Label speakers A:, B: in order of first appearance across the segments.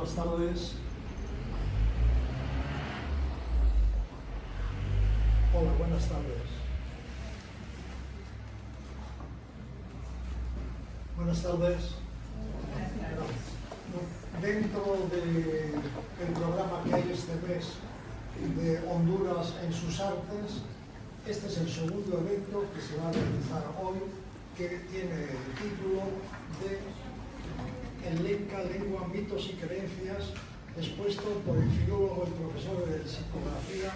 A: Buenas tardes. Hola, buenas tardes. Buenas tardes. Dentro del programa que hay este mes de Honduras en sus artes, este es el segundo evento que se va a realizar hoy, que tiene el título de El Lenca, Lengua, Mitos y Creencias, expuesto por el filólogo y profesor de psicografía,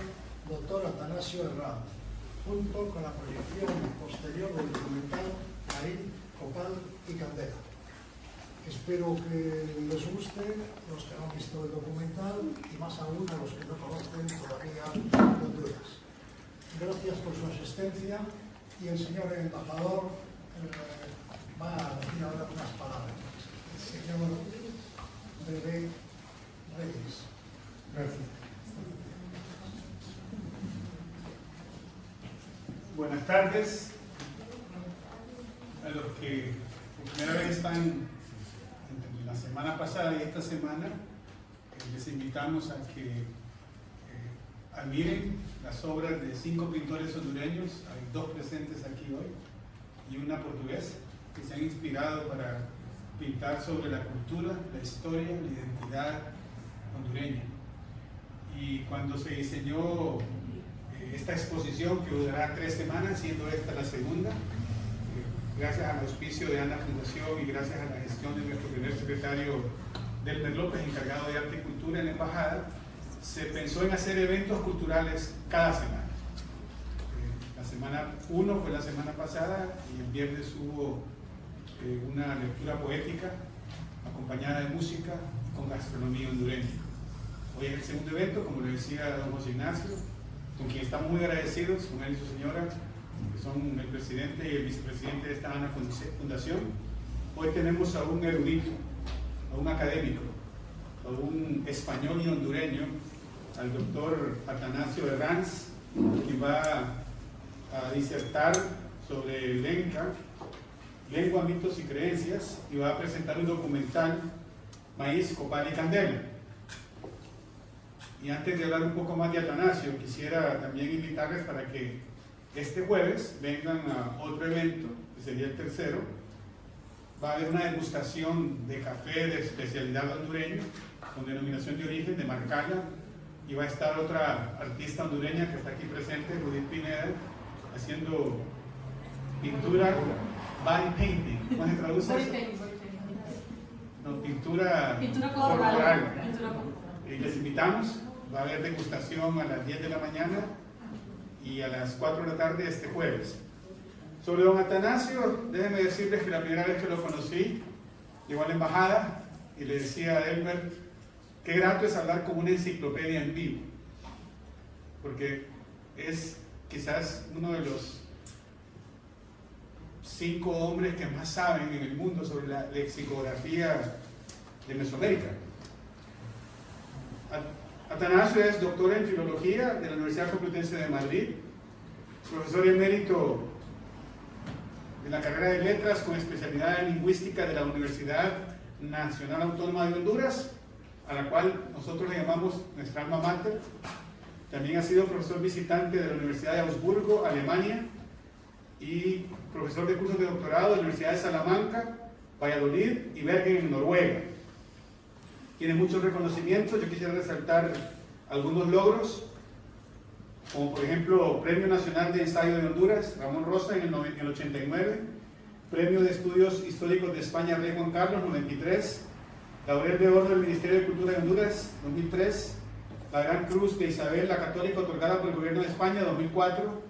A: doctor Atanasio Herranz, junto con la proyección posterior del documental Caín, Copal y Candela. Espero que les guste los que no han visto el documental y más aún a los que no conocen todavía Honduras. Gracias por su asistencia y el señor embajador va a decir ahora unas palabras. El señor Bebé Reyes.
B: Gracias. Buenas tardes a los que por primera vez están entre la semana pasada y esta semana. Les invitamos a que admiren las obras de 5 pintores hondureños. Hay 2 presentes aquí hoy y una portuguesa que se han inspirado para pintar sobre la cultura, la historia, la identidad hondureña. Y cuando se diseñó esta exposición, que durará 3 semanas, siendo esta la segunda, gracias al auspicio de ANA Fundación y gracias a la gestión de nuestro primer secretario Delmer López, encargado de Arte y Cultura en la Embajada, se pensó en hacer eventos culturales cada semana. La semana 1 fue la semana pasada y el viernes hubo una lectura poética acompañada de música y con gastronomía hondureña. Hoy es el segundo evento, como le decía don José Ignacio, con quien estamos muy agradecidos, con él y su señora, que son el presidente y el vicepresidente de esta ANA Fundación. Hoy tenemos a un erudito, a un académico, a un español y hondureño, al doctor Atanasio Herranz, que va a disertar sobre el Lenca, Lengua, Mitos y Creencias, y va a presentar un documental, Maíz, Copal y Candela. Y antes de hablar un poco más de Atanasio, quisiera también invitarles para que este jueves vengan a otro evento, que sería el tercero. Va a haber una degustación de café de especialidad hondureño, con denominación de origen de Marcala, y va a estar otra artista hondureña que está aquí presente, Judith Pineda, haciendo pintura, body painting. ¿Cómo se traduce eso? No, pintura corporal. Y les invitamos. Va a haber degustación a las 10 de la mañana y a las 4 de la tarde este jueves. Sobre don Atanasio, déjenme decirles que la primera vez que lo conocí, llegó a la embajada y le decía a Elmer, qué grato es hablar como una enciclopedia en vivo, porque es quizás uno de los 5 hombres que más saben en el mundo sobre la lexicografía de Mesoamérica. Atanasio es doctor en Filología de la Universidad Complutense de Madrid, profesor emérito de la carrera de Letras con especialidad en Lingüística de la Universidad Nacional Autónoma de Honduras, a la cual nosotros le llamamos nuestra alma mater. También ha sido profesor visitante de la Universidad de Augsburgo, Alemania, y profesor de cursos de doctorado de la Universidad de Salamanca, Valladolid y Bergen en Noruega. Tiene muchos reconocimientos. Yo quisiera resaltar algunos logros, como por ejemplo Premio Nacional de Ensayo de Honduras, Ramón Rosa en el 89, Premio de Estudios Históricos de España, Rey Juan Carlos, 93, Laurel de Oro del Ministerio de Cultura de Honduras, 2003, la Gran Cruz de Isabel la Católica otorgada por el Gobierno de España, 2004,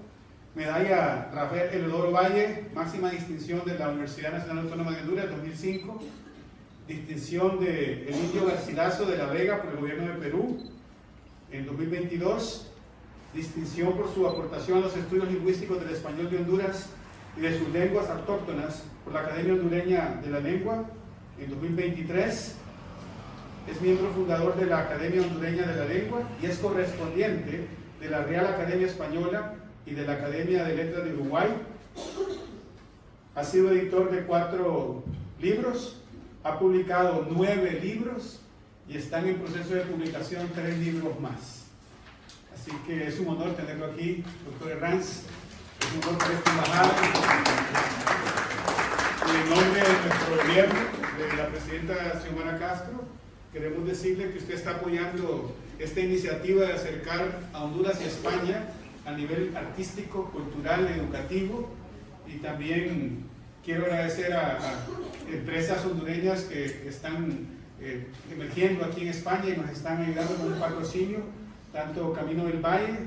B: Medalla Rafael Elodoro Valle, máxima distinción de la Universidad Nacional Autónoma de Honduras, 2005, distinción de el Indio Garcilaso de la Vega por el Gobierno de Perú, en 2022, distinción por su aportación a los estudios lingüísticos del español de Honduras y de sus lenguas autóctonas por la Academia Hondureña de la Lengua, en 2023, es miembro fundador de la Academia Hondureña de la Lengua y es correspondiente de la Real Academia Española y de la Academia de Letras de Uruguay. Ha sido editor de 4 libros, ha publicado 9 libros y están en proceso de publicación 3 libros más. Así que es un honor tenerlo aquí, doctor Herranz. Es un honor para esta embajada. En nombre de nuestro gobierno, de la presidenta Xiomara Castro, queremos decirle que usted está apoyando esta iniciativa de acercar a Honduras y España a nivel artístico, cultural, educativo, y también quiero agradecer a empresas hondureñas que están emergiendo aquí en España y nos están ayudando con un patrocinio, tanto Camino del Valle,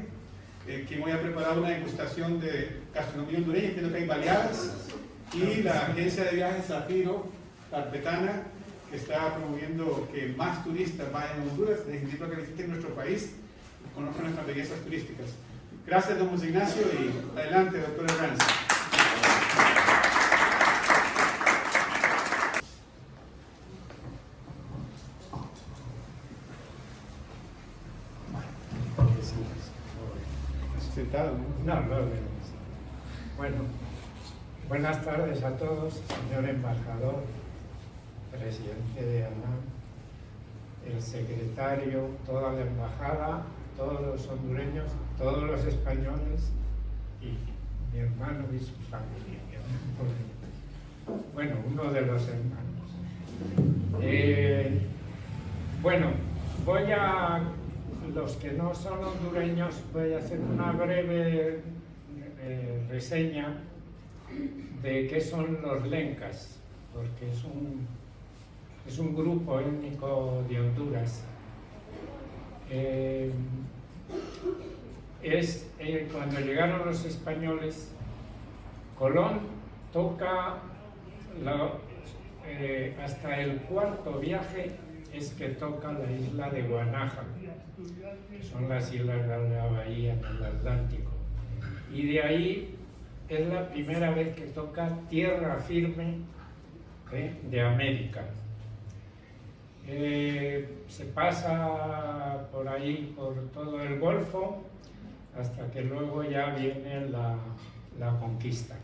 B: quien hoy ha preparado una degustación de gastronomía hondureña, entiendo que hay baleadas, y la agencia de viajes Zafiro Carpetana, que está promoviendo que más turistas vayan a Honduras. Les invito a que visiten nuestro país y conozcan nuestras bellezas turísticas. Gracias, don José Ignacio, y adelante, doctor Herranz. Sentado, ¿no?
C: No, bueno, buenas tardes a todos, señor embajador, presidente de ANAM, el secretario, toda la embajada, todos los hondureños, todos los españoles y mi hermano y su familia. Bueno, uno de los hermanos. Bueno, voy a... Los que no son hondureños, voy a hacer una breve reseña de qué son los lencas, porque es un grupo étnico de Honduras. Cuando llegaron los españoles, Colón toca hasta el cuarto viaje es que toca la isla de Guanaja, que son las islas de la bahía en el Atlántico. Y de ahí es la primera vez que toca tierra firme de América. Se pasa por ahí, por todo el Golfo, hasta que luego ya viene la conquista.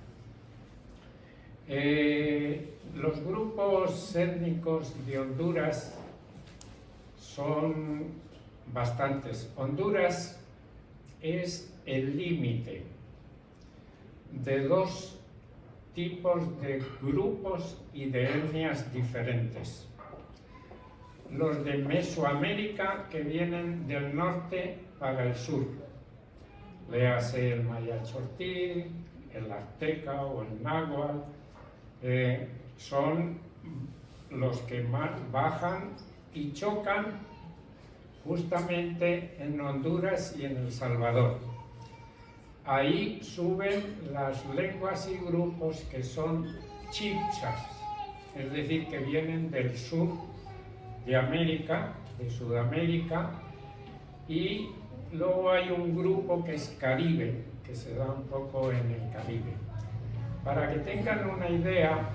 C: Los grupos étnicos de Honduras son bastantes. Honduras es el límite de dos tipos de grupos y de etnias diferentes. Los de Mesoamérica, que vienen del norte para el sur, léase el maya chortí, el azteca o el náhuatl, son los que más bajan y chocan justamente en Honduras y en El Salvador. Ahí suben las lenguas y grupos que son chibchas, es decir, que vienen del sur de América, de Sudamérica, y luego hay un grupo que es caribe, que se da un poco en el Caribe. Para que tengan una idea,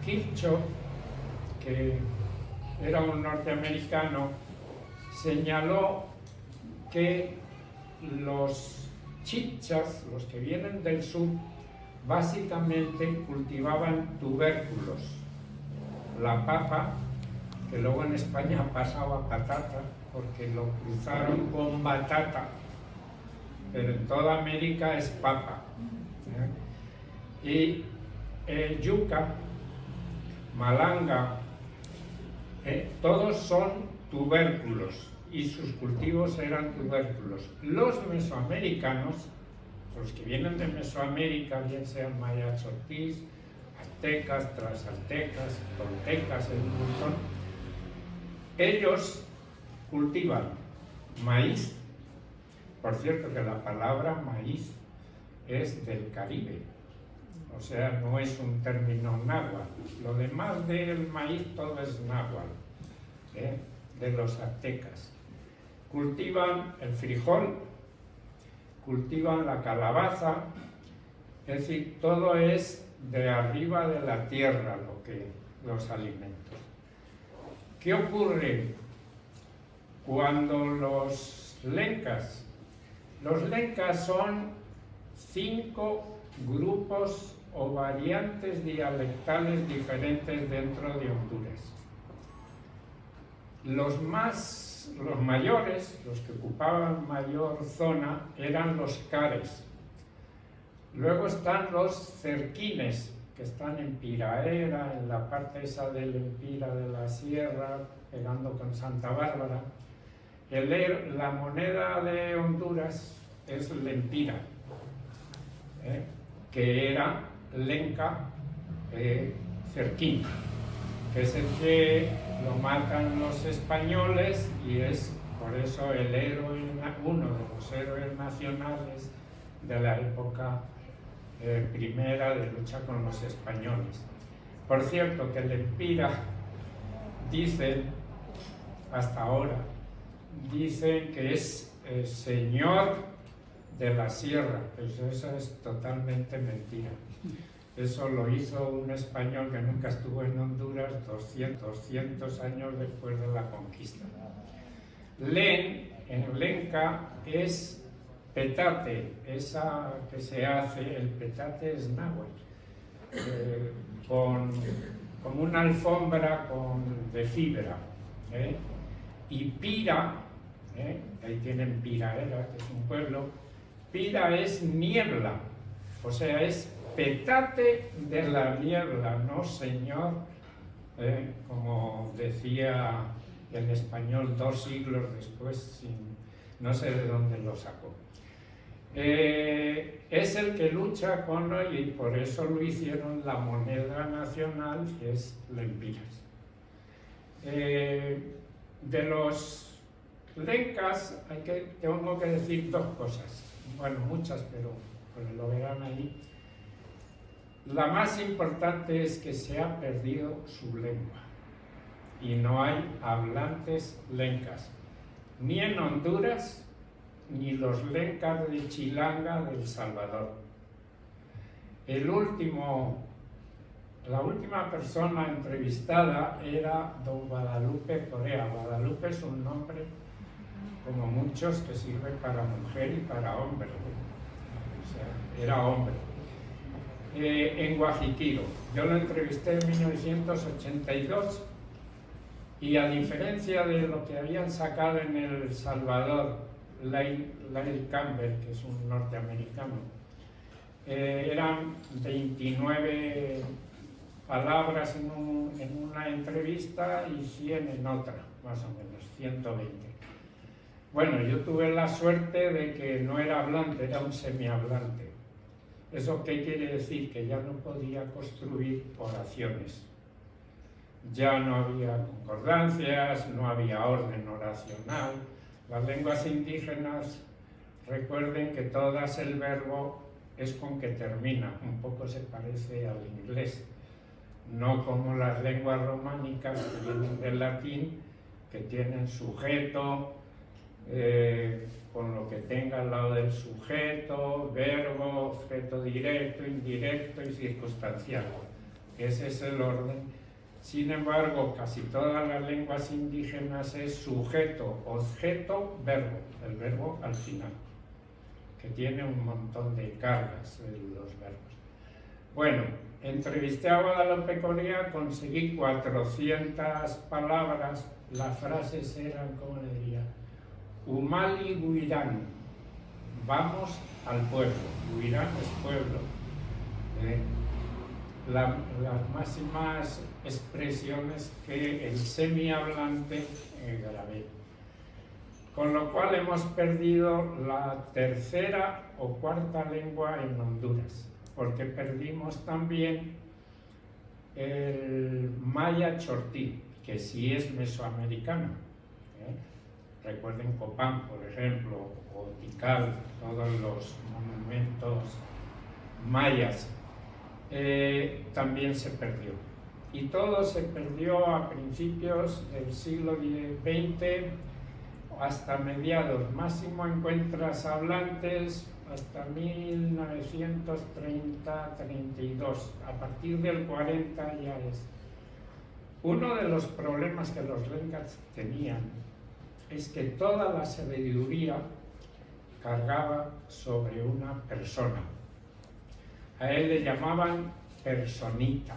C: Kirchhoff, que era un norteamericano, señaló que los chibchas, los que vienen del sur, básicamente cultivaban tubérculos. La papa, que luego en España pasaba patata, porque lo cruzaron con batata, pero en toda América es papa. Y yuca, malanga, todos son tubérculos y sus cultivos eran tubérculos. Los mesoamericanos, los que vienen de Mesoamérica, bien sean mayas ortiz, aztecas, transaltecas, toltecas, un montón, ellos cultivan maíz. Por cierto que la palabra maíz es del Caribe, o sea, no es un término náhuatl. Lo demás del maíz todo es náhuatl, de los aztecas. Cultivan el frijol, cultivan la calabaza, es decir, todo es de arriba de la tierra los alimentos. ¿Qué ocurre cuando los lencas son 5 grupos o variantes dialectales diferentes dentro de Honduras? Los mayores, los que ocupaban mayor zona, eran los cares. Luego están los cerquines, que están en Piraera, en la parte esa del Empira de la Sierra, pegando con Santa Bárbara. La moneda de Honduras es lempira, que era lenca cerquín, que es el que lo matan los españoles y es por eso el héroe, uno de los héroes nacionales de la época primera de lucha con los españoles. Por cierto, que el Empira dicen, hasta ahora, dicen que es señor de la sierra, pues eso es totalmente mentira. Eso lo hizo un español que nunca estuvo en Honduras 200 años después de la conquista. Len, en lenca, es petate, esa que se hace, el petate es náhuatl, como una alfombra de fibra. Y pira, ahí tienen Piraera, que es un pueblo, pira es niebla, o sea, es petate de la niebla, no señor, como decía en español 2 siglos después, no sé de dónde lo sacó. Es el que lucha y por eso lo hicieron la moneda nacional, que es lempiras. De los lencas tengo que decir 2 cosas, bueno, muchas, pero pues lo verán ahí. La más importante es que se ha perdido su lengua y no hay hablantes lencas, ni en Honduras, ni los lencas de Chilanga del Salvador. La última persona entrevistada era don Guadalupe Corea. Guadalupe es un nombre, como muchos, que sirve para mujer y para hombre. O sea, era hombre. En Guajiquiro. Yo lo entrevisté en 1982 y a diferencia de lo que habían sacado en El Salvador, Lyle Campbell, que es un norteamericano, eran 29 palabras en una entrevista y 100 en otra, más o menos, 120. Bueno, yo tuve la suerte de que no era hablante, era un semihablante. ¿Eso qué quiere decir? Que ya no podía construir oraciones. Ya no había concordancias, no había orden oracional. Las lenguas indígenas, recuerden que todas el verbo es con que termina, un poco se parece al inglés. No como las lenguas románicas que vienen del latín, que tienen sujeto, con lo que tenga al lado del sujeto, verbo, objeto directo, indirecto y circunstancial. Ese es el orden. Sin embargo, casi todas las lenguas indígenas es sujeto, objeto, verbo, el verbo al final, que tiene un montón de cargas los verbos. Bueno, entrevisté a Guadalupe Corea, conseguí 400 palabras, las frases eran, ¿cómo le diría? Humali Huirán, vamos al pueblo. Huirán es pueblo. Las máximas expresiones que el semihablante grabé. Con lo cual hemos perdido la tercera o cuarta lengua en Honduras, porque perdimos también el maya chortí, que sí es mesoamericano. Recuerden Copán, por ejemplo, o Tikal, todos los monumentos mayas, también se perdió. Y todo se perdió a principios del siglo XX hasta mediados. Máximo encuentras hablantes hasta 1930-32. A partir del 40 ya es. Uno de los problemas que los lencas tenían es que toda la sabiduría cargaba sobre una persona. A él le llamaban personita.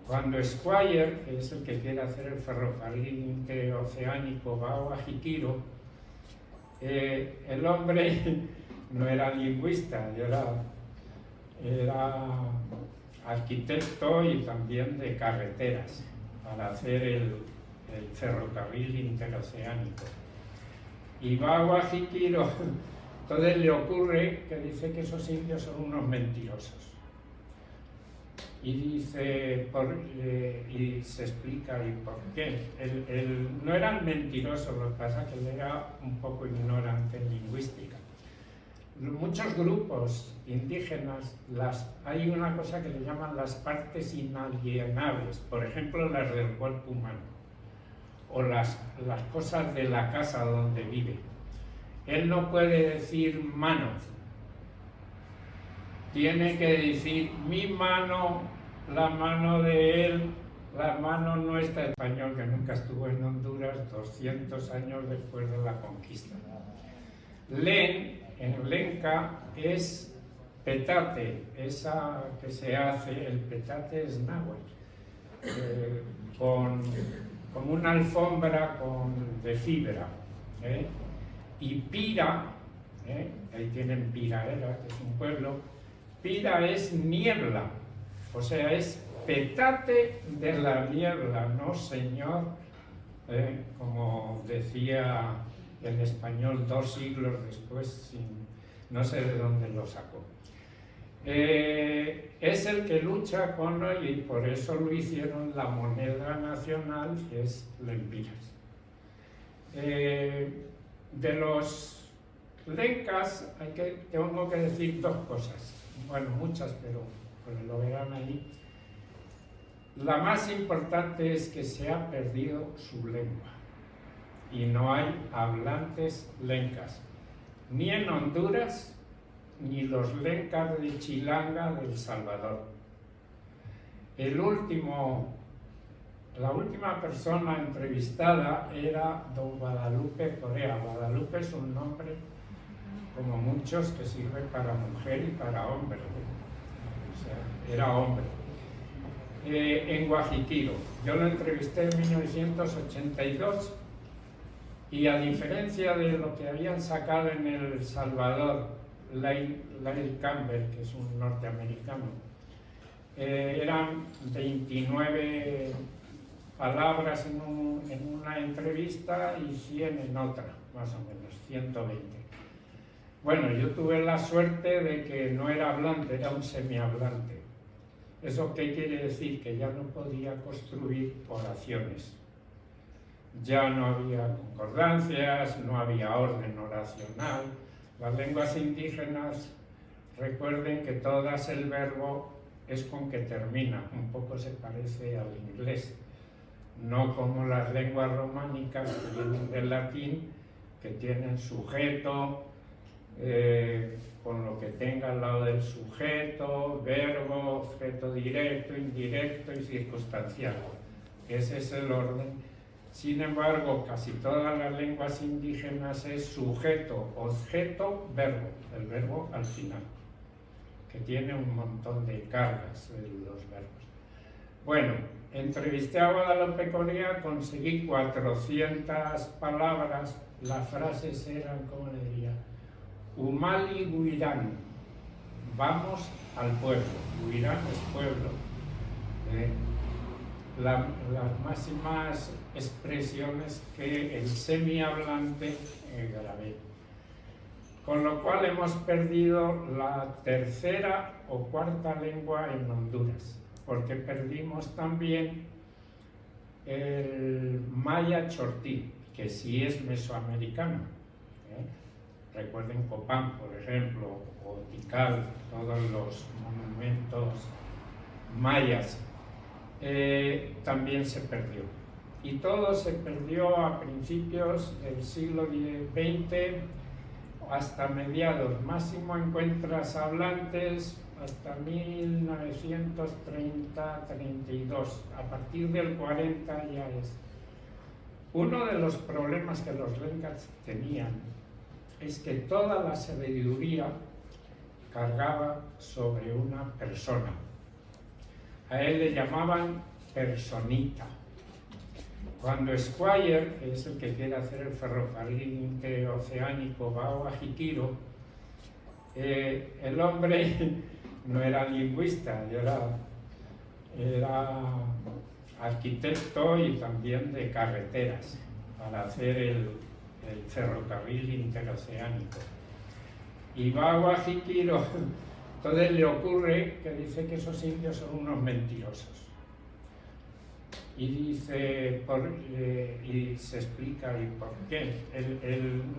C: Cuando Squire, que es el que quiere hacer el ferrocarril interoceánico, va a Guajiquiro, el hombre no era lingüista, era arquitecto y también de carreteras para hacer el ferrocarril interoceánico. Y va a Guajiquiro, entonces le ocurre que dice que esos indios son unos mentirosos. Y dice, y se explica y por qué. No eran mentirosos, lo que pasa es que él era un poco ignorante en lingüística. Muchos grupos indígenas, hay una cosa que le llaman las partes inalienables, por ejemplo las del cuerpo humano, o las cosas de la casa donde vive. Él no puede decir mano, tiene que decir mi mano, la mano de él, la mano nuestra. Español que nunca estuvo en Honduras 200 años después de la conquista. Len, en lenca, es petate, esa que se hace, el petate es náhuatl, con una alfombra de fibra. Y Pira, ahí tienen Piraera, que es un pueblo, Pira es niebla, o sea, es petate de la niebla, no señor, como decía en español 2 siglos después, no sé de dónde lo sacó. Es el que lucha y por eso lo hicieron la moneda nacional, que es lempiras. De los lencas tengo que decir 2 cosas, bueno, muchas, pero lo verán ahí. La más importante es que se ha perdido su lengua y no hay hablantes lencas, ni en Honduras, ni los lencas de Chilanga del Salvador. La última persona entrevistada era don Guadalupe Correa. Guadalupe es un nombre, como muchos, que sirve para mujer y para hombre. O sea, era hombre. En Guajiquiro. Yo lo entrevisté en 1982 y a diferencia de lo que habían sacado en El Salvador, Lyle Campbell, que es un norteamericano, eran 29 palabras en una entrevista y 100 en otra, más o menos, 120. Bueno, yo tuve la suerte de que no era hablante, era un semihablante. ¿Eso qué quiere decir? Que ya no podía construir oraciones. Ya no había concordancias, no había orden oracional. Las lenguas indígenas, recuerden que todas el verbo es con que termina, un poco se parece al inglés. No como las lenguas románicas que vienen del latín, que tienen sujeto, con lo que tenga al lado del sujeto, verbo, objeto directo, indirecto y circunstancial. Ese es el orden. Sin embargo, casi todas las lenguas indígenas es sujeto, objeto, verbo, el verbo al final, que tiene un montón de cargas los verbos. Bueno, entrevisté a Guadalupe Correa, conseguí 400 palabras, las frases eran, ¿cómo le diría? Umali Guirán, vamos al pueblo. Guirán es pueblo. Las máximas expresiones que el semihablante grabé. Con lo cual hemos perdido la tercera o cuarta lengua en Honduras, porque perdimos también el maya chortí, que sí es mesoamericano. Recuerden Copán, por ejemplo, o Tikal, todos los monumentos mayas, también se perdió. Y todo se perdió a principios del siglo XX hasta mediados. Máximo encuentras hablantes hasta 1930-32. A partir del 40 ya es. Uno de los problemas que los lencas tenían es que toda la sabiduría cargaba sobre una persona. A él le llamaban personita. Cuando Squire, que es el que quiere hacer el ferrocarril interoceánico, va a Guajikiro, el hombre no era lingüista, era arquitecto y también de carreteras para hacer el ferrocarril interoceánico. Y va a Guajikiro, entonces le ocurre que dice que esos indios son unos mentirosos. Y dice, y se explica y por qué.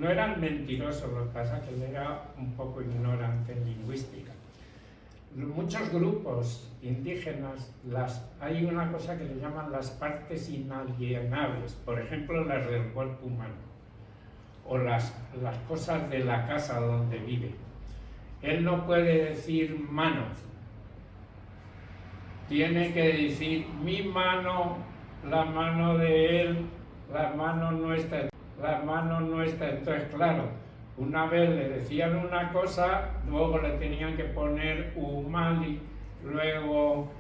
C: No eran mentirosos, lo que pasa es que él era un poco ignorante en lingüística. Muchos grupos indígenas, hay una cosa que le llaman las partes inalienables, por ejemplo las del cuerpo humano, o las cosas de la casa donde vive. Él no puede decir mano, tiene que decir mi mano, la mano de él, la mano nuestra. Entonces, claro, una vez le decían una cosa, luego le tenían que poner umali, luego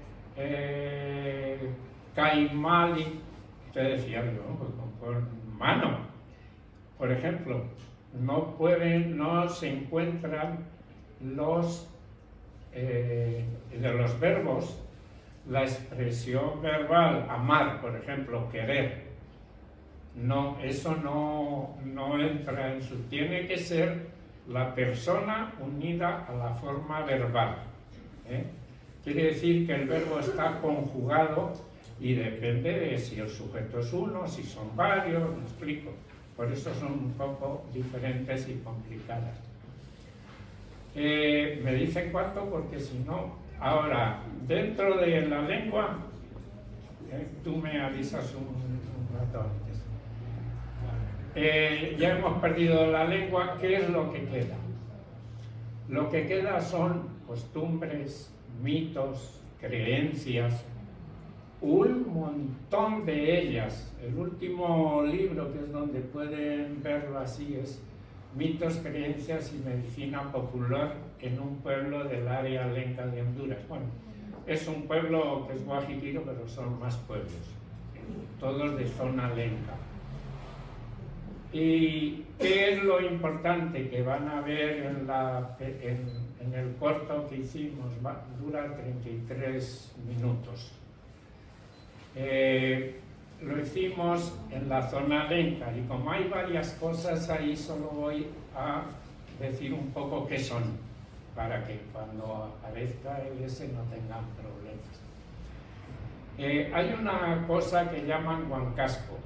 C: caimali. Entonces decía yo, pues con mano. Por ejemplo, no se encuentran de los verbos, la expresión verbal amar, por ejemplo, querer. No, eso no entra en su... Tiene que ser la persona unida a la forma verbal. Quiere decir que el verbo está conjugado y depende de si el sujeto es uno, si son varios, me explico. Por eso son un poco diferentes y complicadas. Me dicen cuánto porque si no... Ahora, dentro de la lengua, tú me avisas un rato antes. Ya hemos perdido la lengua, ¿qué es lo que queda? Lo que queda son costumbres, mitos, creencias, un montón de ellas. El último libro, que es donde pueden verlo así, es Mitos, Creencias y Medicina Popular en un pueblo del área lenca de Honduras. Bueno, es un pueblo que es Guajikiro, pero son más pueblos, todos de zona lenca. ¿Y qué es lo importante que van a ver en el corto que hicimos? Dura 33 minutos. Lo hicimos en la zona lenca y como hay varias cosas ahí, solo voy a decir un poco qué son, para que cuando aparezca el ese no tengan problemas. Hay una cosa que llaman huancasco.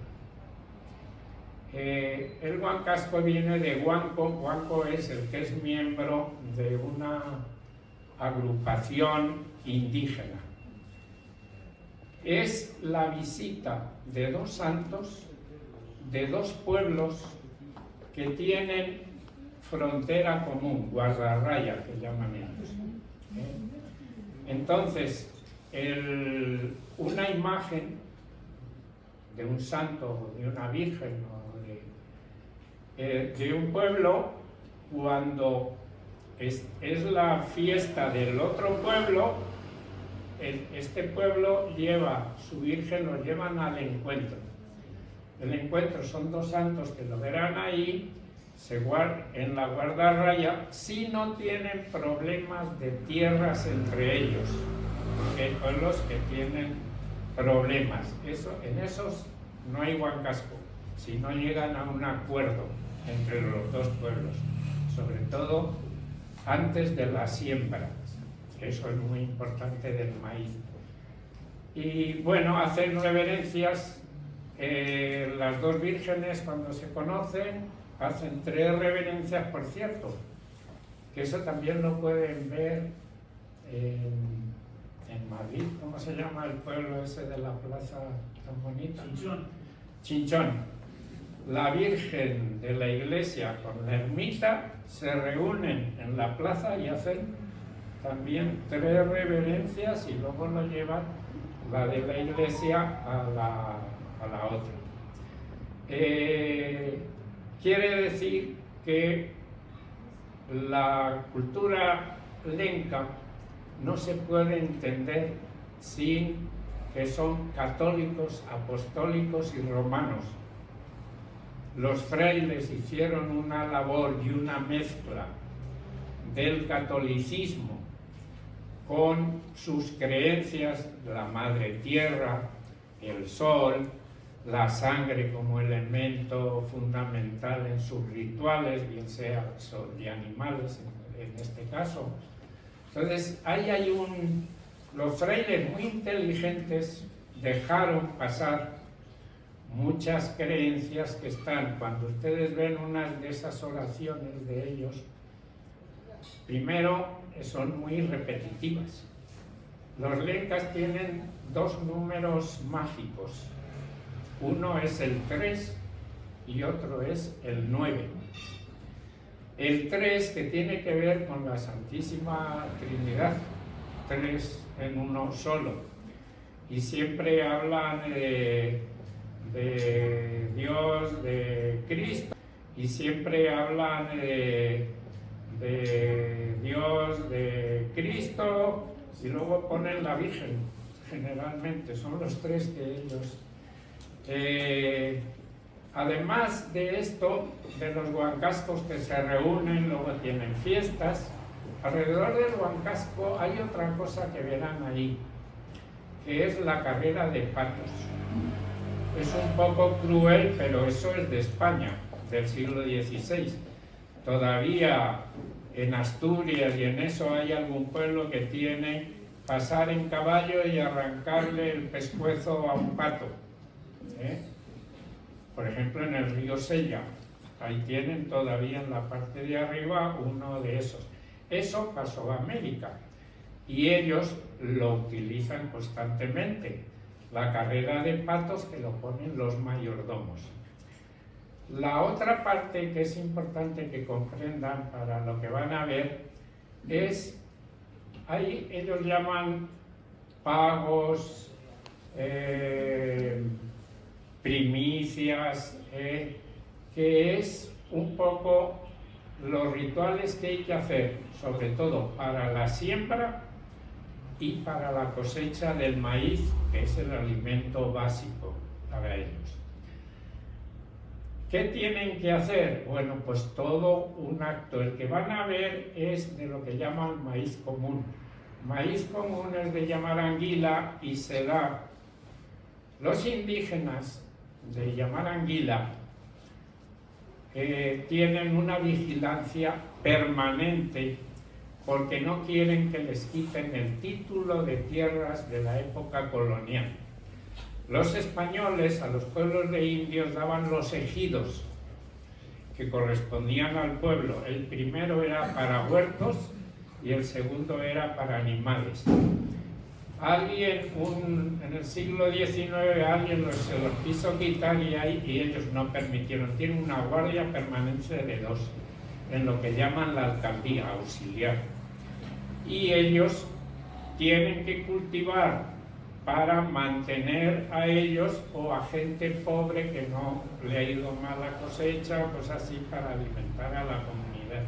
C: El huancasco viene de huanco. Huanco es el que es miembro de una agrupación indígena. Es la visita de dos santos, de dos pueblos que tienen frontera común, guardarraya que llaman ellos. Entonces, una imagen de un santo o de una virgen o de un pueblo, cuando es la fiesta del otro pueblo, este pueblo lleva su virgen, lo llevan al encuentro. El encuentro son dos santos que lo verán ahí, en la guardarraya, si no tienen problemas de tierras entre ellos, porque hay pueblos que tienen problemas. En esos no hay huancasco, si no llegan a un acuerdo entre los dos pueblos, sobre todo antes de la siembra. Eso es muy importante del maíz. Y bueno, hacen reverencias. Las dos vírgenes, cuando se conocen, hacen 3 reverencias, por cierto, que eso también lo pueden ver en Madrid. ¿Cómo se llama el pueblo ese de la plaza tan bonita? Chinchón. La Virgen de la iglesia con la ermita se reúnen en la plaza y hacen también 3 reverencias y luego lo llevan la de la iglesia a la otra. Quiere decir que la cultura lenca no se puede entender sin que son católicos, apostólicos y romanos. Los frailes hicieron una labor y una mezcla del catolicismo con sus creencias, la madre tierra, el sol, la sangre como elemento fundamental en sus rituales, bien sea de animales en este caso. Entonces, los frailes muy inteligentes dejaron pasar muchas creencias que están, cuando ustedes ven unas de esas oraciones de ellos, primero son muy repetitivas. Los lencas tienen dos números mágicos, uno es el 3 y otro es el 9. El 3 que tiene que ver con la Santísima Trinidad, 3 en uno solo, y siempre hablan de Dios, de Cristo, y siempre hablan de Dios, de Cristo, y luego ponen la Virgen, generalmente, son los tres que ellos... además de esto, de los huancascos que se reúnen, luego tienen fiestas, alrededor del huancasco hay otra cosa que verán ahí, que es la carrera de patos. Es un poco cruel, pero eso es de España, del siglo XVI. Todavía en Asturias y en eso hay algún pueblo que tiene pasar en caballo y arrancarle el pescuezo a un pato. Por ejemplo, en el río Sella, ahí tienen todavía en la parte de arriba uno de esos. Eso pasó a América y ellos lo utilizan constantemente. La carrera de patos que lo ponen los mayordomos. La otra parte que es importante que comprendan para lo que van a ver es, ahí ellos llaman pagos, primicias, que es un poco los rituales que hay que hacer, sobre todo para la siembra y para la cosecha del maíz, que es el alimento básico para ellos. ¿Qué tienen que hacer? Bueno, pues todo un acto. El que van a ver es de lo que llaman maíz común. Maíz común es de llamar anguila y se da. Los indígenas de llamar anguila tienen una vigilancia permanente porque no quieren que les quiten el título de tierras de la época colonial. Los españoles a los pueblos de indios daban los ejidos que correspondían al pueblo. El primero era para huertos y el segundo era para animales. En el siglo XIX alguien se los quiso quitar y ellos no permitieron. Tienen una guardia permanente de 2, en lo que llaman la alcaldía auxiliar. Y ellos tienen que cultivar para mantener a ellos o a gente pobre que no le ha ido mal la cosecha o cosas así, para alimentar a la comunidad.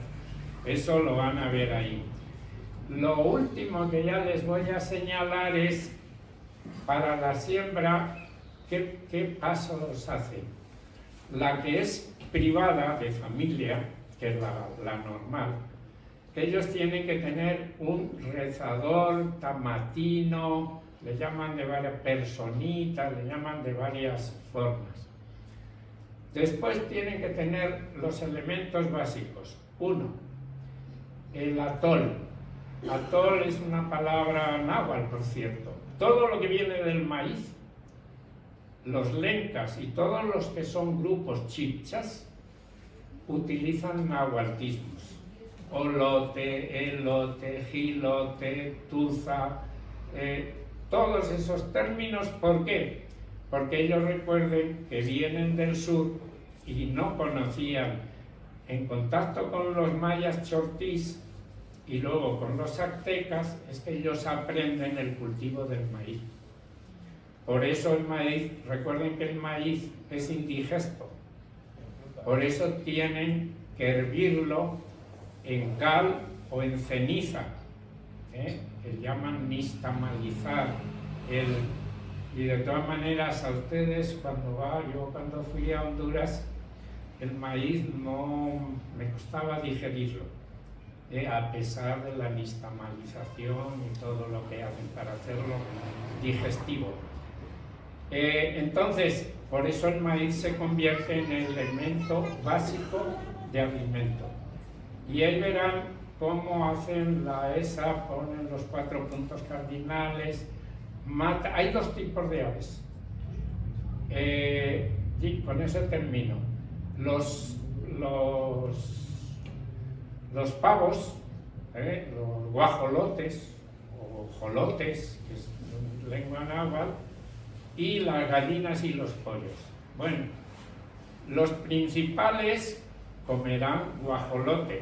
C: Eso lo van a ver ahí. Lo último que ya les voy a señalar es, para la siembra, ¿qué pasos hacen? La que es privada, de familia, que es la normal, ellos tienen que tener un rezador tamatino, le llaman de varias personitas, le llaman de varias formas. Después tienen que tener los elementos básicos. 1, el atol. Atol es una palabra náhuatl, por cierto. Todo lo que viene del maíz, los lencas y todos los que son grupos chibchas utilizan náhuatlismos. Olote, elote, gilote, tuza, todos esos términos. ¿Por qué? Porque ellos recuerden que vienen del sur y no conocían, en contacto con los mayas chortís y luego con los aztecas, es que ellos aprenden el cultivo del maíz. Por eso el maíz, recuerden que el maíz es indigesto, por eso tienen que hervirlo en cal o en ceniza, que llaman nixtamalizar Y de todas maneras, a ustedes, yo cuando fui a Honduras, el maíz no me costaba digerirlo, a pesar de la nixtamalización y todo lo que hacen para hacerlo digestivo. Entonces, por eso el maíz se convierte en el elemento básico de alimento. Y ahí verán cómo hacen la ESA, ponen los 4 puntos cardinales. Hay 2 tipos de aves. Y con eso termino. Los pavos, los guajolotes o jolotes, que es lengua náhuatl, y las gallinas y los pollos. Bueno, los principales comerán guajolote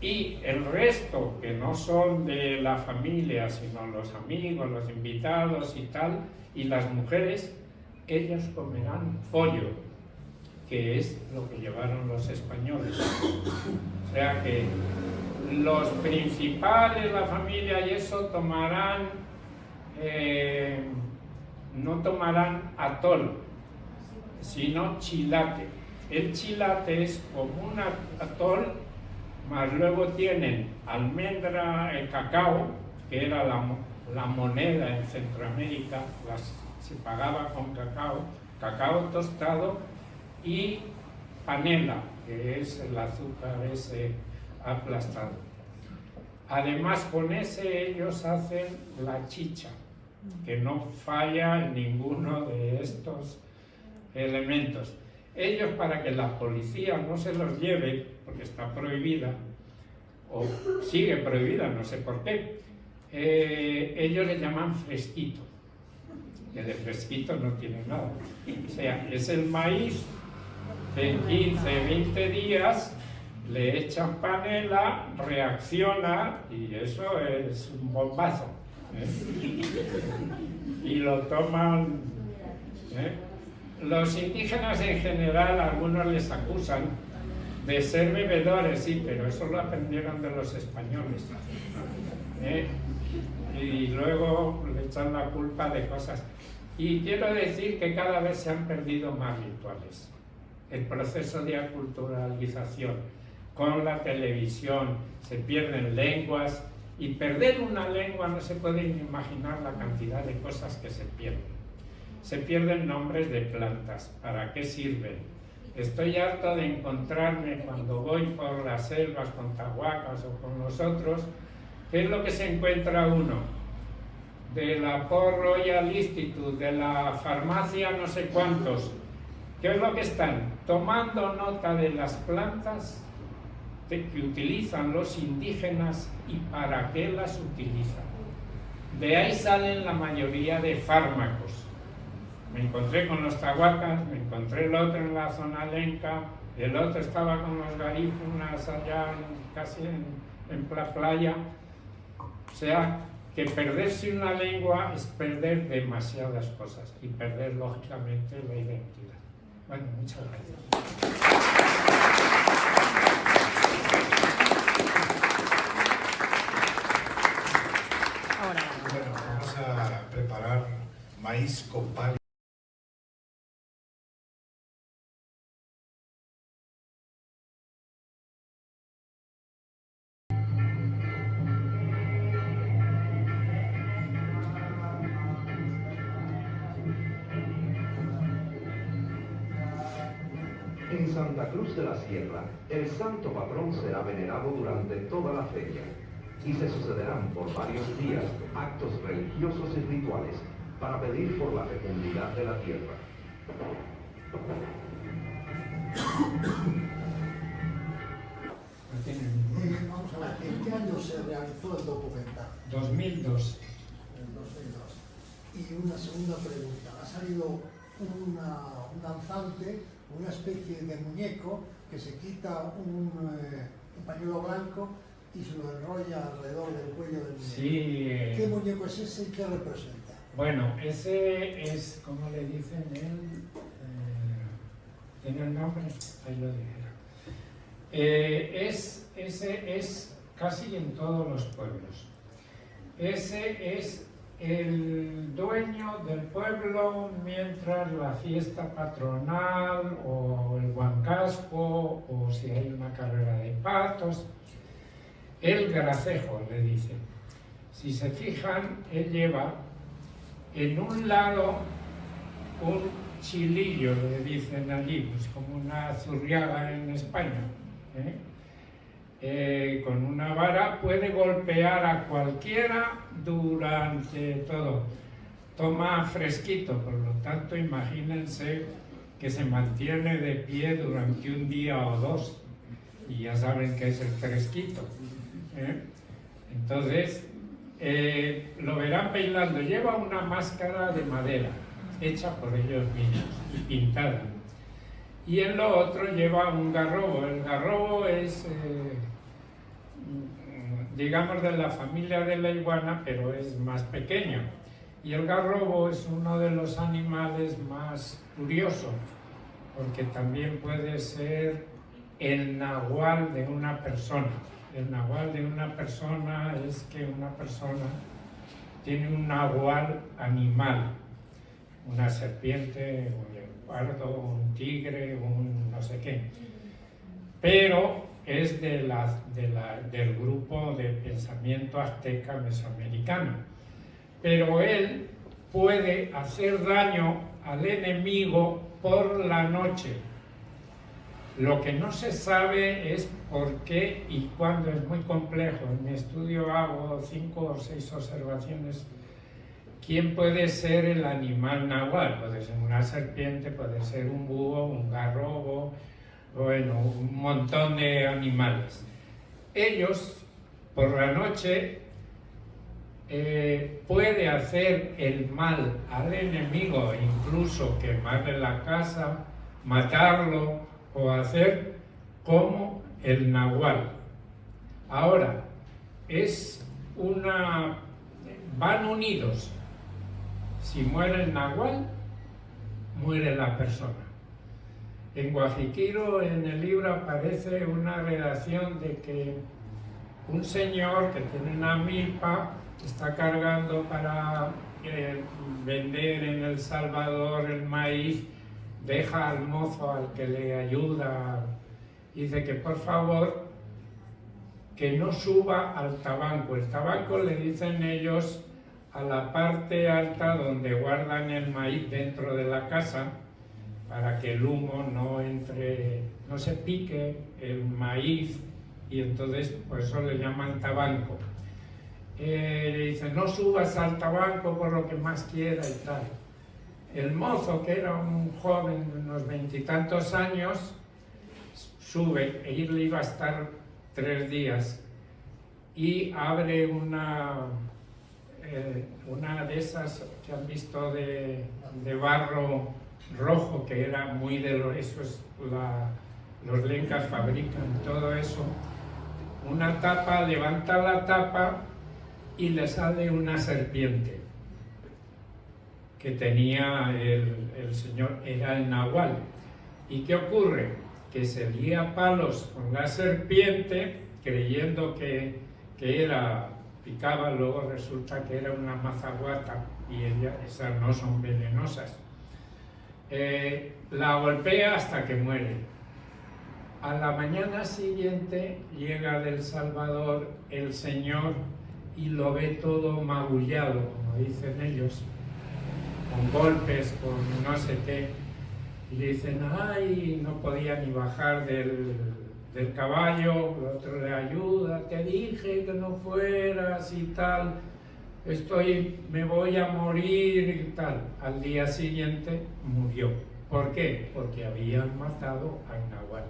C: y el resto, que no son de la familia, sino los amigos, los invitados y tal, y las mujeres, ellas comerán pollo, que es lo que llevaron los españoles. O sea que los principales, la familia y eso, tomarán, no tomarán atol, sino chilate. El chilate es como un atol, más luego tienen almendra, el cacao, que era la moneda en Centroamérica, se pagaba con cacao tostado, y panela, que es el azúcar ese aplastado. Además, con ese ellos hacen la chicha, que no falla en ninguno de estos elementos. Ellos, para que la policía no se los lleve, porque está prohibida, o sigue prohibida, no sé por qué, ellos le llaman fresquito, que de fresquito no tiene nada. O sea, es el maíz que en 15, 20 días le echan panela, reacciona y eso es un bombazo. Y lo toman. Los indígenas en general, algunos les acusan de ser bebedores, sí, pero eso lo aprendieron de los españoles. Y luego le echan la culpa de cosas. Y quiero decir que cada vez se han perdido más rituales. El proceso de aculturalización con la televisión, se pierden lenguas, y perder una lengua no se puede ni imaginar la cantidad de cosas que se pierden. Se pierden nombres de plantas, ¿para qué sirven? Estoy harto de encontrarme cuando voy por las selvas con tahuacas o con los otros, ¿qué es lo que se encuentra uno? De la Port Royal Institute, de la farmacia no sé cuántos, ¿qué es lo que están? Tomando nota de las plantas que utilizan los indígenas y para qué las utilizan. De ahí salen la mayoría de fármacos. Me encontré con los tahuacas, me encontré el otro en la zona lenca, el otro estaba con los garífunas allá casi en la playa. O sea, que perderse una lengua es perder demasiadas cosas y perder lógicamente la identidad. Bueno, muchas gracias.
D: Bueno, vamos a preparar maíz con pan.
E: En Santa Cruz de la Sierra, el santo patrón será venerado durante toda la feria y se sucederán por varios días actos religiosos y rituales para pedir por la fecundidad de la tierra.
A: Vamos a ver, ¿en qué año se realizó el documental?
C: 2002.
A: En 2002. Y una segunda pregunta. Ha salido un danzante, una especie de muñeco que se quita un pañuelo blanco y se lo enrolla alrededor del cuello del muñeco.
C: Sí.
A: ¿Qué muñeco es ese y qué representa?
C: Bueno, ese es, ¿cómo le dicen él? ¿Tiene el nombre? Ahí lo dijeron. Ese es casi en todos los pueblos. Ese es el dueño del pueblo mientras la fiesta patronal o el huancasco o si hay una carrera de patos. El gracejo, le dicen. Si se fijan, él lleva en un lado un chilillo, le dicen allí, pues como una zurriaga en España, con una vara puede golpear a cualquiera durante todo. Toma fresquito, por lo tanto imagínense que se mantiene de pie durante un día o dos, y ya saben que es el fresquito. Entonces, lo verán bailando. Lleva una máscara de madera, hecha por ellos mismos y pintada. Y en lo otro lleva un garrobo. El garrobo es, digamos, de la familia de la iguana, pero es más pequeño. Y el garrobo es uno de los animales más curiosos, porque también puede ser el nahual de una persona. El nahual de una persona es que una persona tiene un nahual animal, una serpiente, un leopardo, un tigre, un no sé qué. Pero es del grupo de pensamiento azteca mesoamericano. Pero él puede hacer daño al enemigo por la noche. Lo que no se sabe es por qué y cuándo, es muy complejo. En mi estudio hago 5 o 6 observaciones. ¿Quién puede ser el animal nahual? Puede ser una serpiente, puede ser un búho, un garrobo, bueno, un montón de animales. Ellos, por la noche, puede hacer el mal al enemigo, incluso quemarle la casa, matarlo, o hacer como el nahual. Ahora, van unidos. Si muere el nahual, muere la persona. En Guajiquiro, en el libro, aparece una redacción de que un señor que tiene una milpa está cargando para vender en El Salvador el maíz, deja al mozo al que le ayuda, dice que por favor que no suba al tabanco. El tabanco le dicen ellos a la parte alta donde guardan el maíz dentro de la casa, para que el humo no entre, no se pique el maíz, y entonces por eso le llaman tabanco. Le dicen no subas al tabanco por lo que más quiera y tal. El mozo, que era un joven de unos 20 y tantos años, sube, e le iba a estar 3 días, y abre una de esas que han visto de barro rojo, que era muy de los lencas fabrican todo eso, una tapa, levanta la tapa y le sale una serpiente que tenía el señor, era el nahual. ¿Y qué ocurre? Que se lía palos con la serpiente, creyendo que picaba, luego resulta que era una mazaguata, y esas no son venenosas. La golpea hasta que muere. A la mañana siguiente llega del Salvador el señor y lo ve todo magullado, como dicen ellos, con golpes, con no sé qué, y le dicen, ay, no podía ni bajar del caballo, el otro le ayuda, te dije que no fueras y tal, me voy a morir y tal. Al día siguiente murió. ¿Por qué? Porque habían matado al nahual.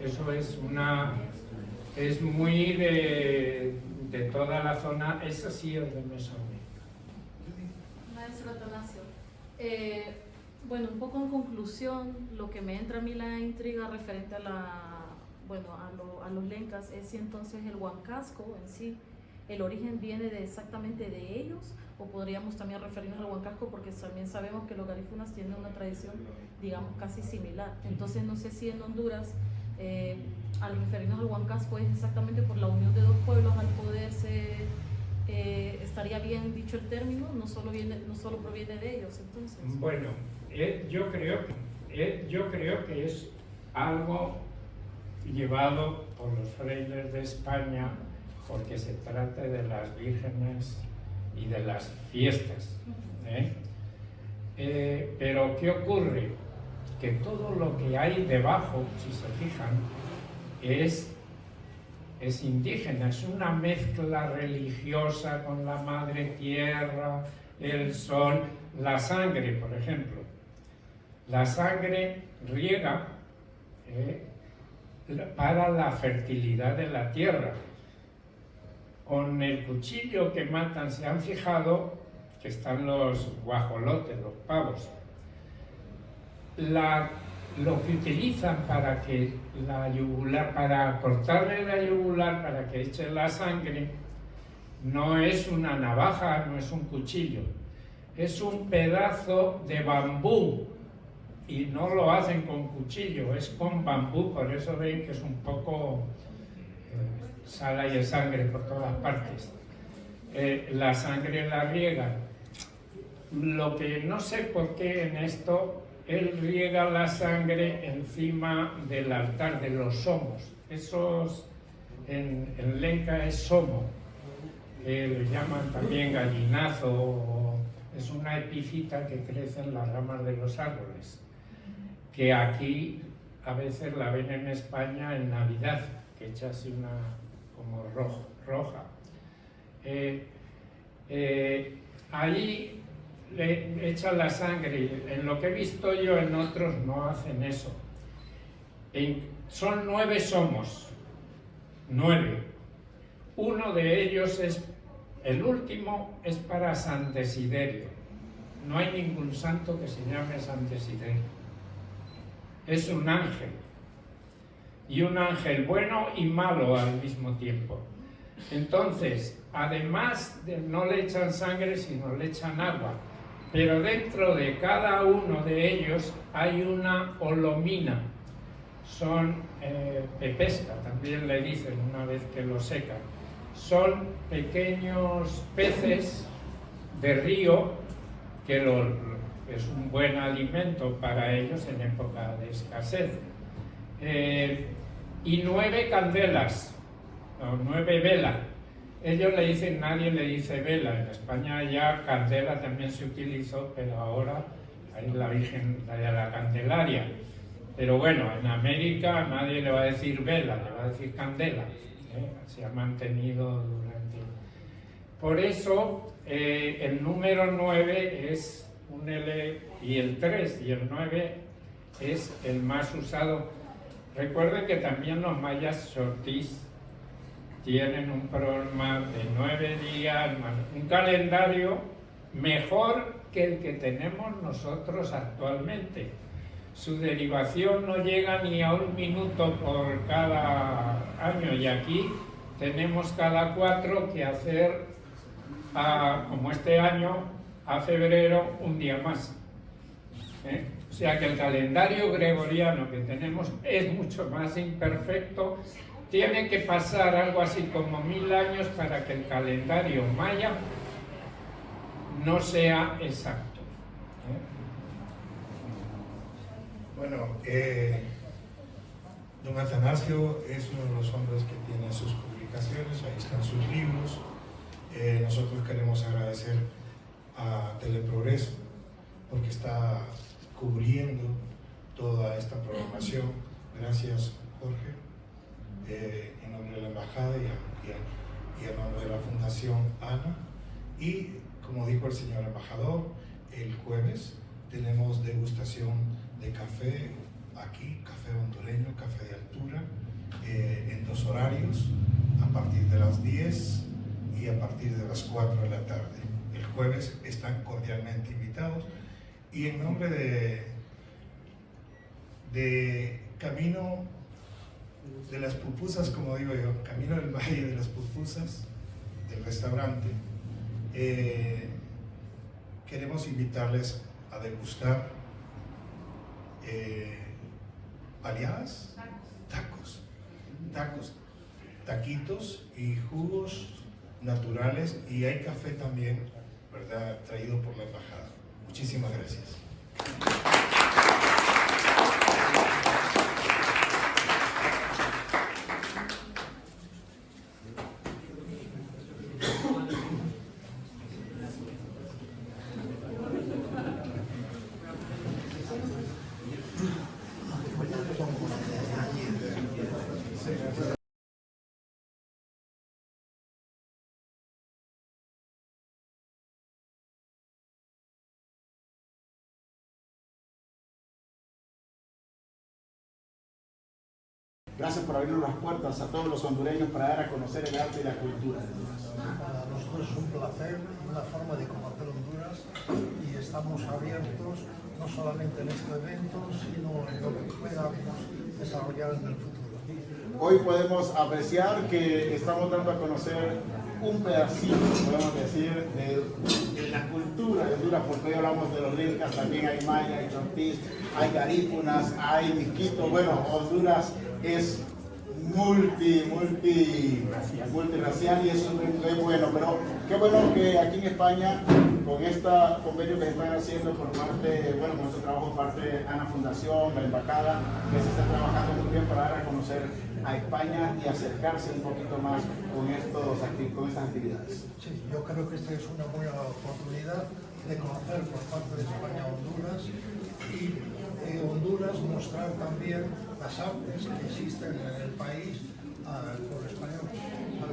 C: Eso es muy de toda la zona, eso sí es de Mesoamérica.
F: Maestro Atanasio, bueno, un poco en conclusión, lo que me entra a mí la intriga referente a los lencas es si entonces el huancasco en sí, el origen viene exactamente de ellos, o podríamos también referirnos al huancasco, porque también sabemos que los garífunas tienen una tradición, digamos, casi similar. Entonces no sé si en Honduras, al referirnos al huancasco, es exactamente por la unión de dos pueblos al poderse ¿Estaría bien dicho el término? No solo proviene de ellos, entonces.
C: Bueno, yo creo que es algo llevado por los frailes de España porque se trata de las vírgenes y de las fiestas. Pero ¿qué ocurre? Que todo lo que hay debajo, si se fijan, es indígena, es una mezcla religiosa con la madre tierra, el sol, la sangre, por ejemplo. La sangre riega para la fertilidad de la tierra. Con el cuchillo que matan, se han fijado que están los guajolotes, los pavos. Lo que utilizan para que para cortarle la yugular, para que eche la sangre, no es una navaja, no es un cuchillo, es un pedazo de bambú, y no lo hacen con cuchillo, es con bambú, por eso ven que es un poco sala y sangre por todas partes. La sangre la riegan. Lo que no sé por qué en esto, él riega la sangre encima del altar de los somos. Esos en lenca es somo, le llaman también gallinazo, es una epífita que crece en las ramas de los árboles, que aquí a veces la ven en España en Navidad, que echa así una como roja. Ahí le echan la sangre. En lo que he visto yo, en otros no hacen eso. Son 9 somos, 9. Uno de ellos el último es para San Desiderio. No hay ningún santo que se llame San Desiderio. Es un ángel. Y un ángel bueno y malo al mismo tiempo. Entonces, además no le echan sangre, sino le echan agua. Pero dentro de cada uno de ellos hay una olomina. Son pepesca, también le dicen una vez que lo secan. Son pequeños peces de río que es un buen alimento para ellos en época de escasez. Y 9 candelas, o 9 velas. Ellos le dicen, nadie le dice vela. En España ya candela también se utilizó, pero ahora hay la Virgen de la Candelaria. Pero bueno, en América nadie le va a decir vela, le va a decir candela. Se ha mantenido durante... Por eso el número 9 es un L y el 3 y el 9 es el más usado. Recuerden que también los mayas Ortiz tienen un programa de 9 días, un calendario mejor que el que tenemos nosotros actualmente. Su derivación no llega ni a 1 minuto por cada año, y aquí tenemos cada 4 que hacer, como este año, a febrero 1 día más. O sea que el calendario gregoriano que tenemos es mucho más imperfecto. Tiene que pasar algo así como 1000 años para que el calendario maya no sea exacto.
D: Bueno, don Atanasio es uno de los hombres que tiene sus publicaciones, ahí están sus libros. Nosotros queremos agradecer a Teleprogreso porque está cubriendo toda esta programación. Gracias, Jorge, en nombre de la Embajada y en nombre de la Fundación Ana. Y como dijo el señor embajador, el jueves tenemos degustación de café aquí, café hondureño, café de altura, en 2 horarios, a partir de las 10 y a partir de las 4 de la tarde. El jueves están cordialmente invitados. Y en nombre de Camino de las Pupusas, como digo yo, Camino del Valle de las Pupusas, del restaurante, queremos invitarles a degustar baleadas, taquitos y jugos naturales, y hay café también, ¿verdad?, traído por la embajada. Muchísimas gracias.
G: Gracias por abrirnos las puertas a todos los hondureños para dar a conocer el arte y la cultura de Honduras.
A: Para nosotros es un placer y una forma de conocer Honduras, y estamos abiertos no solamente en este evento, sino en lo que podamos desarrollar en el futuro.
G: Hoy podemos apreciar que estamos dando a conocer un pedacito, podemos decir, de la cultura de Honduras, porque hoy hablamos de los lencas, también hay maya, hay chortís, hay garífunas, hay misquitos. Bueno, Honduras es multirracial, y eso es bueno, pero qué bueno que aquí en España, con este convenio que se están haciendo por parte, bueno, con este trabajo por parte de Ana Fundación, la embajada, que se está trabajando muy bien para dar a conocer a España y acercarse un poquito más con estas actividades.
A: Sí, yo creo que esta es una buena oportunidad de conocer por parte de España Honduras, y Honduras mostrar también las artes que existen en el país por español.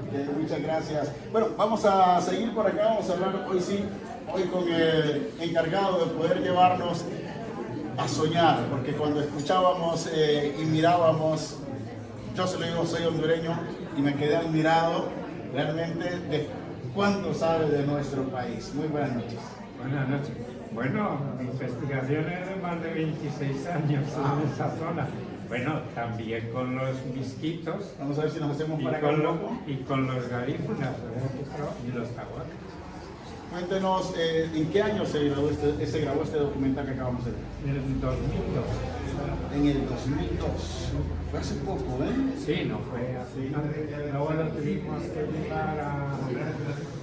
G: Okay, muchas gracias. Bueno, vamos a seguir por acá, vamos a hablar hoy con el encargado de poder llevarnos a soñar, porque cuando escuchábamos y mirábamos, yo se lo digo, soy hondureño y me quedé admirado realmente de cuánto sabe de nuestro país. Muy buenas noches.
C: Buenas noches. Bueno, mi investigación es de más de 26 años en esa zona. Bueno, también con los misquitos.
G: Vamos a ver si nos hacemos para acá un poco.
C: Y con los garífunas y los tahuacas.
G: Cuéntenos, ¿en qué año se grabó este documental que acabamos de ver?
C: En el 2002.
G: En el 2002. Fue hace poco, ¿eh?
C: Sí, no fue así. Luego lo tuvimos que llevar a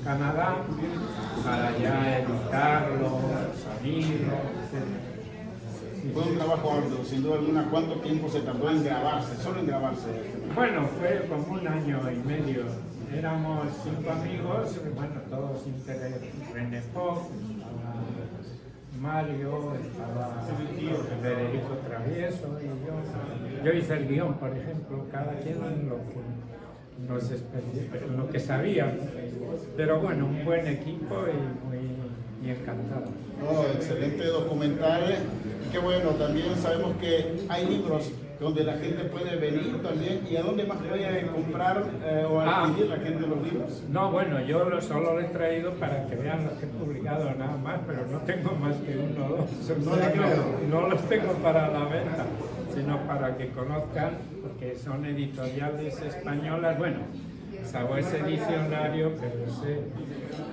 C: Canadá para ya editarlo, sonido, etc.
G: Fue un trabajo arduo, sin duda alguna. ¿Cuánto tiempo se tardó en grabarse? Solo en grabarse.
C: Bueno, fue como 1 año y medio. Éramos 5 amigos, bueno, todos interesados. René Pop, estaba Mario, estaba Federico Travieso y yo. Yo hice el guión, por ejemplo, cada quien en lo que sabía. Pero bueno, un buen equipo y muy encantado.
G: Oh, excelente documental. Qué bueno, también sabemos que hay libros donde la gente puede venir también. ¿Y a dónde más puede comprar o adquirir la gente los libros?
C: No, bueno, yo solo lo he traído para que vean los que he publicado nada más, pero no tengo más que 1 o 2. No los tengo para la venta, sino para que conozcan, porque son editoriales españolas. Bueno, salvo ese diccionario, pero ese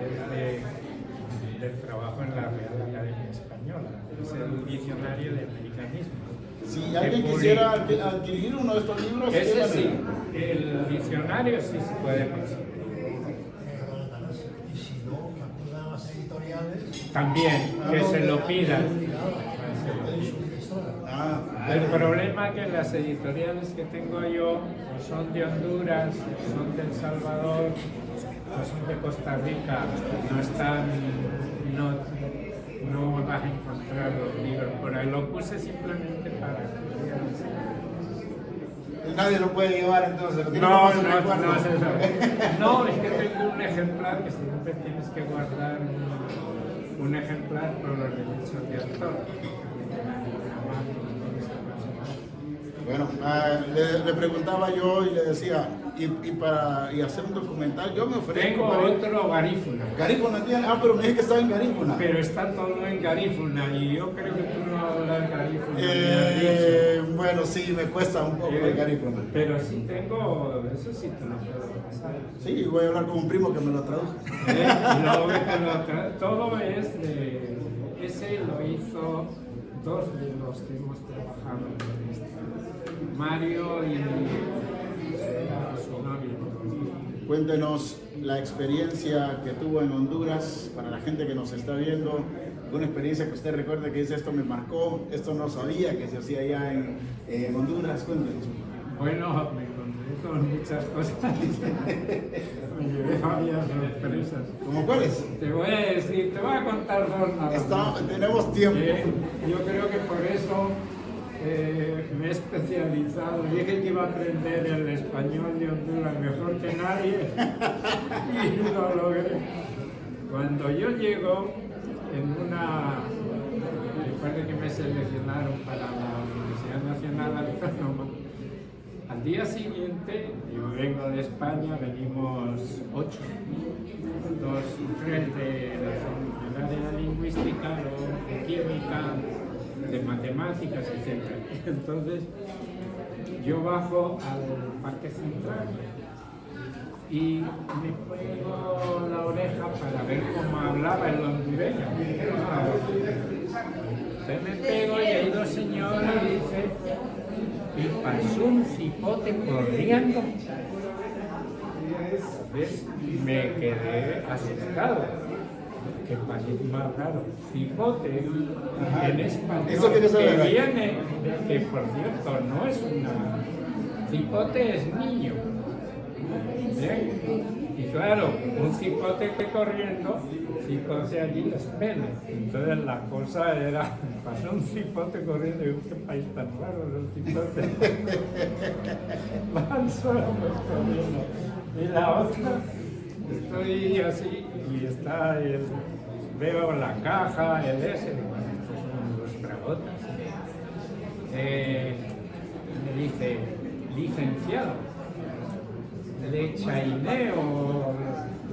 C: es del trabajo en la Real Academia Española, es el diccionario de americanismo.
G: Si alguien quisiera adquirir uno de estos libros,
C: ese sí, el diccionario sí se puede conseguir.
A: Y si no, algunas editoriales
C: También, que se lo pidan. El problema es que las editoriales que tengo yo no son de Honduras, son de El Salvador, no son de Costa Rica, no vas a encontrar los libros por ahí. Lo puse simplemente para que
G: nadie lo puede llevar, entonces.
C: No, es que tengo un ejemplar que siempre tienes que guardar un ejemplar por los derechos de autor.
G: Bueno, le preguntaba yo y le decía, y hacer un documental, yo me ofrezco.
C: Tengo otro garífuna.
G: Garífuna tiene, pero me dije que estaba en garífuna.
C: Pero está todo en garífuna y yo creo que tú no hablas garífuna.
G: Bueno, sí, me cuesta un poco el garífuna.
C: Pero sí tengo, eso sí te lo puedo pasar.
G: Sí, voy a hablar con un primo que me lo tradujo.
C: Todo es de, ese lo hizo 2 de los que hemos trabajado en Mario y su novio.
G: Cuéntenos la experiencia que tuvo en Honduras, para la gente que nos está viendo, una experiencia que usted recuerde que dice, esto me marcó, esto no sabía que se hacía allá en Honduras. Cuéntenos.
C: Bueno, me encontré con muchas cosas. Me llevé varias sorpresas.
G: ¿Cómo cuáles?
C: Te voy a decir, te voy a contar dos nada más.
G: Tenemos tiempo.
C: Yo creo que por eso me he especializado. Dije que iba a aprender el español de Honduras mejor que nadie y lo logré. Cuando yo llego en una... Recuerdo que me seleccionaron para la Universidad Nacional Autónoma. Al día siguiente, yo vengo de España, venimos 8, 3 del área lingüística, de química, de matemáticas, etc. Entonces, yo bajo al Parque Central y me pongo la oreja para ver cómo hablaba el hondureño. Entonces me pego y hay dos señoras y dice, y pasó un cipote corriendo. ¿Ves? Me quedé asustado. Que parece más raro. Cipote en español,
G: Eso quiere saber.
C: que viene, que por cierto no es una... Cipote es niño. ¿Bien? Y claro, un cipote que corriendo, cipote allí les pene. Entonces la cosa era, pasó un cipote corriendo y digo, qué país tan raro los cipotes. Van solos corriendo. Y la otra, estoy así y está veo la caja, el S, bueno, estos son los tragotas. Me dice, licenciado, le chaineo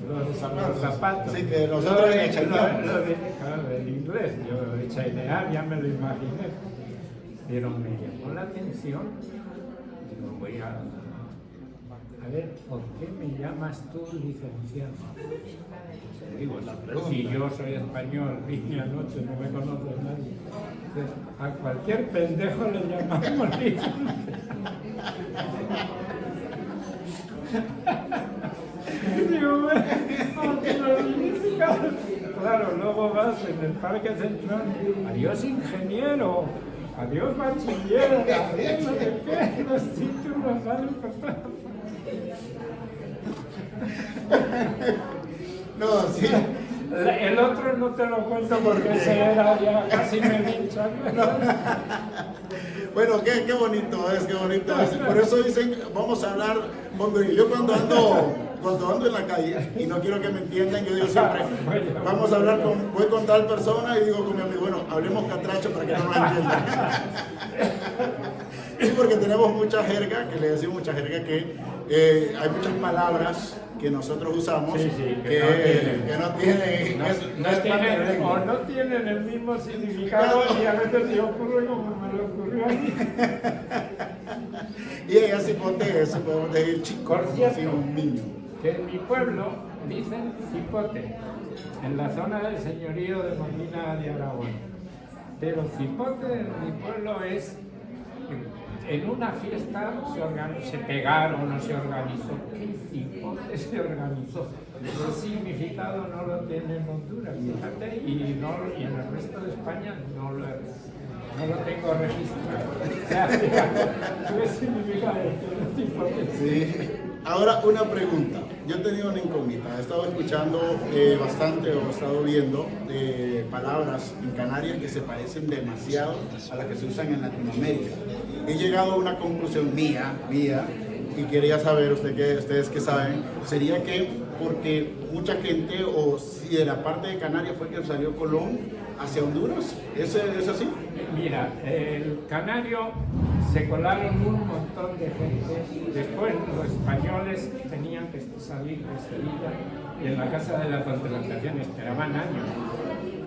C: los zapatos.
G: Sí, que nosotros le chaineamos.
C: Claro, el inglés, yo de chainear ya me lo imaginé. Pero me llamó la atención, digo, voy a ver, ¿por qué me llamas tú licenciado? Digo, si yo soy español, vine anoche, no me conoce nadie. Entonces, a cualquier pendejo le llamamos licenciado. Digo, bueno, claro, luego vas en el Parque Central, adiós ingeniero, adiós bachiller, adiós no sé qué, los títulos salen por todas partes.
G: No, sí.
C: El otro no te lo cuento porque ese era ya casi me linchan.
G: Bueno, qué bonito es, qué bonito es. Por eso dicen, vamos a hablar hondureño. Yo cuando ando en la calle, y no quiero que me entiendan, yo digo siempre, vamos a hablar voy con tal persona y digo con mi amigo, bueno, hablemos catracho para que no nos entiendan. Sí, porque tenemos mucha jerga, que le decimos mucha jerga, que hay muchas palabras que nosotros usamos que no tienen
C: o no tienen el mismo significado y a veces se ocurre como me lo ocurrió a mí.
G: Y ella cipote, eso podemos decir chico,
C: por cierto,
G: un niño.
C: Que en mi pueblo dicen cipote, en la zona del señorío de Molina de Aragón. Pero cipote en mi pueblo es... En una fiesta se pegaron o se organizó. ¿Qué cipote se organizó? El significado no lo tiene en Honduras, fíjate, y en el resto de España no lo tengo registrado. O sea, ¿qué significa el cipote?
G: Sí. Ahora una pregunta. Yo he tenido una incógnita. He estado escuchando bastante o he estado viendo palabras en Canarias que se parecen demasiado a las que se usan en Latinoamérica. He llegado a una conclusión mía, y quería saber ustedes que saben, sería que porque mucha gente, o si de la parte de Canarias fue que salió Colón hacia Honduras, ¿es así?
C: Mira, el canario se colaron un montón de gente. Después los españoles tenían que salir de Sevilla y en la Casa de la Contratación esperaban años.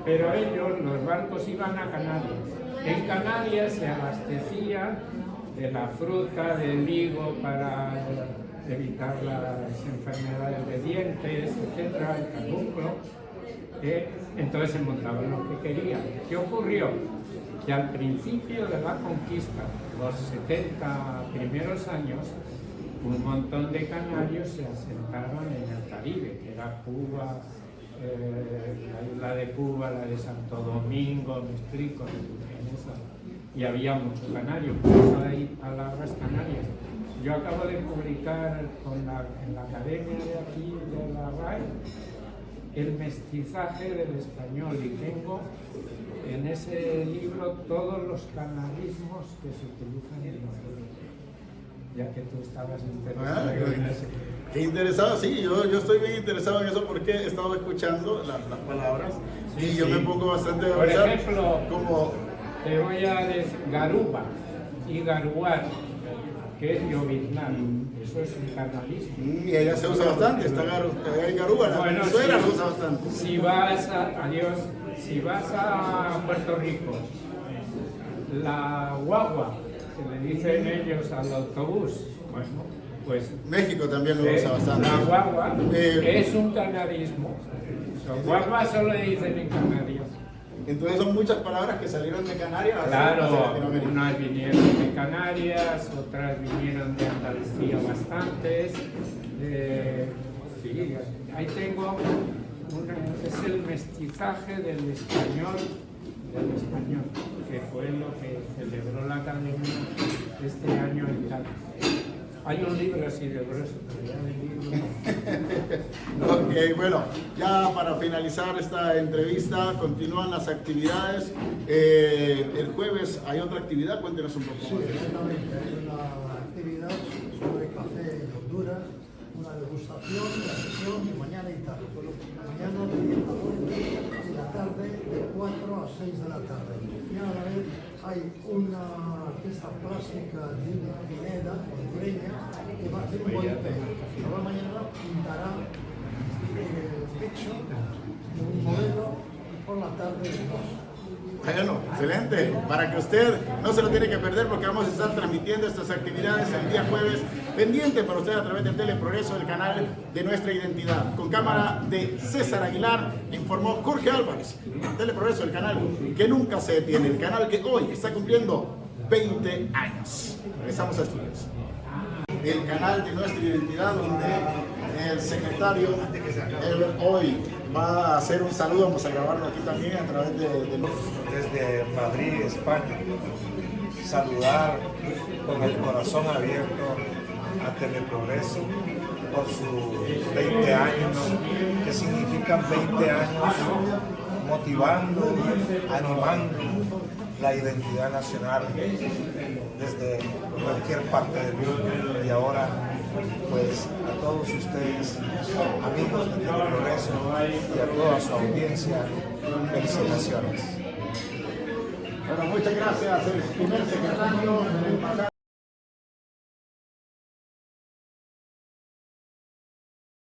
C: Pero ellos, los barcos, iban a Canarias. En Canarias se abastecía de la fruta, del higo para evitar las enfermedades de dientes, etcétera, el carbunclo. Entonces se montaban lo que querían. ¿Qué ocurrió? Que al principio de la conquista, los 70 primeros años, un montón de canarios se asentaron en el Caribe, que era Cuba, la isla de Cuba, la de Santo Domingo, me explico, en eso. Y había mucho canario, por eso hay palabras canarias. Yo acabo de publicar en la academia de aquí, de la RAE, el mestizaje del español, y tengo en ese libro todos los canarismos que se utilizan en nosotros, ya que tú estabas interesado en eso.
G: Qué interesado, sí, yo estoy bien interesado en eso porque he estado escuchando las palabras y yo me pongo bastante a
C: Por
G: pensar
C: ejemplo,
G: como...
C: te voy a decir garuba y garuar, que es lloviznar, eso es un canalismo.
G: Y ella se usa bastante, está en Garuba, la
C: Bueno,
G: Venezuela
C: sí.
G: lo usa bastante.
C: Si vas si vas a Puerto Rico, la guagua, que le dicen ellos al autobús, bueno, pues
G: México también lo usa bastante.
C: la guagua es un canarismo. Guagua solo le dicen en Canarias.
G: Entonces son muchas palabras que salieron de Canarias hacia
C: Claro,
G: Latinoamérica.
C: unas vinieron de Canarias, otras vinieron de Andalucía bastantes. Sí, ahí tengo, es el mestizaje del español, que fue lo que celebró la Academia este año en Cádiz. Hay un libro así de grueso, pero ya de libro.
G: Ok, bueno, ya para finalizar esta entrevista, continúan las actividades. El jueves hay otra actividad, cuéntenos un poco.
A: Sí, exactamente. Hay una actividad sobre café en Honduras, una degustación, la sesión de mañana y tarde. Mañana de 10 a 12 y la tarde de 4 a 6 de la tarde. Y a la vez hay una artista plástica de Pineda, hondureña, que va a hacer un boleto. Ahora mañana pintará el techo de un modelo y por la tarde de dos.
G: Bueno, excelente. Para que usted no se lo tiene que perder porque vamos a estar transmitiendo estas actividades el día jueves. Pendiente para usted a través de Teleprogreso, el canal de Nuestra Identidad. Con cámara de César Aguilar, informó Jorge Álvarez. Teleprogreso, el canal que nunca se detiene. El canal que hoy está cumpliendo 20 años. Regresamos a estudios. El canal de Nuestra Identidad, donde el secretario hoy va a hacer un saludo. Vamos a grabarlo aquí también a través de
H: desde Madrid, España, saludar con el corazón abierto a Teleprogreso por sus 20 años, que significan 20 años motivando, animando la identidad nacional desde cualquier parte del mundo. Y ahora, pues a todos ustedes, amigos de Teleprogreso, y a toda su audiencia, felicitaciones.
G: Bueno, muchas gracias, el primer secretario del